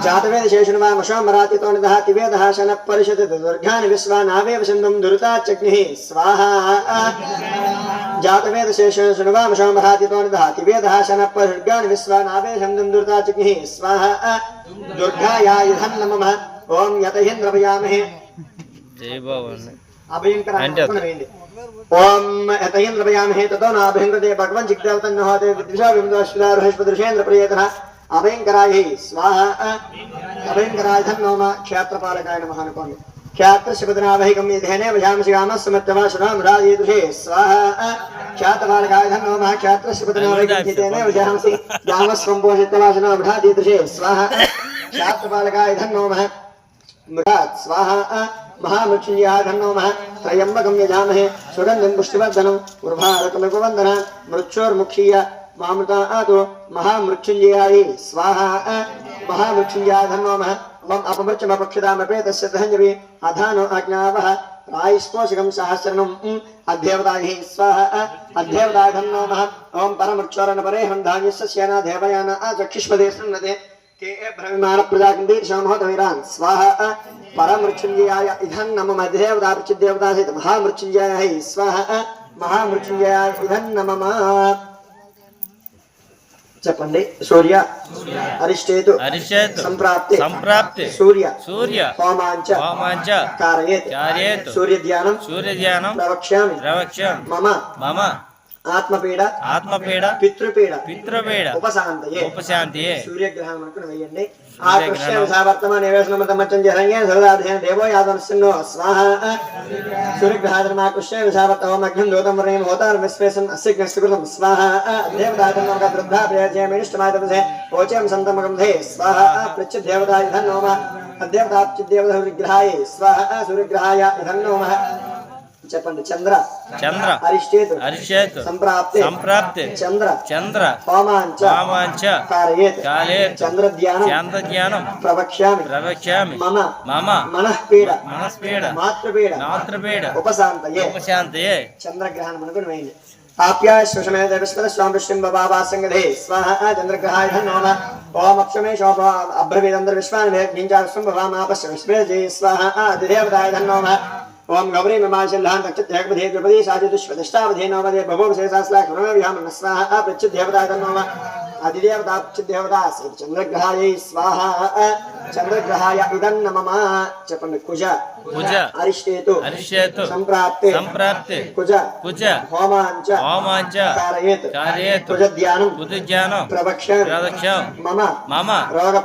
जातवेद शेषुर्वामशोमरातितो निदहाति वेदः शनः परिषदति दुर्गानि विश्वानावेव सिन्धुं दुरिताच्चग्निः स्वाहा जातवेद शेषुर्वामशोमरातितो निदहाति वेदः शनः परिषद्गानि विश्वानावेव सिन्धुं दुरिताच्चग्निः स्वाहा दुर्गायाय धन्नमः ओम यतहिन्द्रभयामहे जय भवन अभयंकराय ओम यतहिन्द्रभयामहे ततो न अभयंकरदे भगवन् चित्तवतन्नोहते विद्विषा विमदश्विदारहस्पदृशेन्द्र प्रियतः अभयंकराय स्वाहा अभयंकराय धन्नो नमः क्षेत्रपालकाय नमः अनुकोमि क्षेत्रशिवदनावहिकं यधेने वजामसिगामस्समत्तवासुनां राजेतुषे स्वाहा क्षेत्रपालकाय धन्नो नमः क्षेत्रशिवदनावहिकं यधेने वजामसि गामस्संपोषितवासुनां राजेतुषे स्वाहा क्षेत्रपालकाय धन्नो नमः मृगात् स्वाहा महामृत्युंजयाय धन्नो नमः त्रयंबकं यजामहे सुगन्धिं पुष्टिवर्धनम् उर्वारुकमिवन्दनान् मृत्योर्मुक्षीय मामृतातो महामृत्युंजयाय स्वाहा महामृत्युंजयाय धन्नो नमः ओम अपमृत्यमपक्षितामपेतस्य तहञ्जवि अधानो अज्ञावः रायस्पोषकं सहस्रनम् अध्यवदाय स्वाहा अध्यवदाय धन्नो नमः ओम परमृक्षोरणपरेहं धान्यस्य सेना देवयान आचक्षुष्पदे सन्नते के ब्रह्ममान प्रजाकंदी शामहोतवीरान स्वाहा परमृत्युंजयाय इधं नमः देवता प्रचिदेवता सहित महामृत्युंजयाय स्वाहा महामृत्युंजयाय इधं नमः చెప్పండి సూర్య అరిష్టేతు సంప్రాప్తే సూర్య హోమాంచ కారయేత్ సూర్య ధ్యానం ప్రవక్ష్యామి మమ ఆత్మపీడ పితృపీడ ఉపశాంతయే సూర్యగ్రహణం అనుకుని వేయండి ఆకృష్య విశావర్తమ నివేశనమతమచ్చం జరంగే సర్వదాధ్యాన దేవో యాదనస్సిన్నో స్వాహ సూర్యగ్రహాధర్మాకృష్య విశావర్తమ మగ్నం దూతం వరేం హోతార్ విశ్వేశం అస్యగ్నస్కృతం స్వాహ దేవదాధర్మక రుద్రా ప్రియజయమినిష్టమాయతపసే ఓచం సంతమగంధే స్వాహ పృచ్ఛ దేవదాయ ధన్నోమ అదేవతాప్చిదేవత విగ్రహాయ స్వాహ సూర్యగ్రహాయ ధన్నోమ చెప్పండి చంద్ర అరిష్టేతు సంప్రాప్తే చంద్ర హోమాంచ కారయేత్ చంద్ర ధ్యానం ప్రవక్ష్యామి మమ మనఃపీడ మాతృపీడ ఉపశాంతయే చంద్రగ్రహణం అనుకుని వేయండి आप्याय सुषमेध विस्मृत स्वामी बाबा संगधे स्वाहा चंद्रग्रहाय नमः ओम अक्षमे शोभा अब्रवीरेंद्र विश्वान गिंजा संभवामापस्य विस्मृत स्वाहा आदिदेवताय नमः ओम गौरी ममाशल्लान तक्षत्यगपदे द्विपदी साजिदुष्पदिष्टावधे नवदे भवो विशेषास्लाक ब्रह्मव्यामन स्वाहा प्रचिदेवताय नमः आदिदेवता प्रचिदेवता चंद्रग्रहाय स्वाहा चंद्रग्रहाय इदं नमः చెప్పండి కుజ అరిష్టేతు సంప్రాప్తే కుజ హోమాంచ కారయేత్ కుజ ధ్యానం ప్రవక్ష్యామి మమ రోగ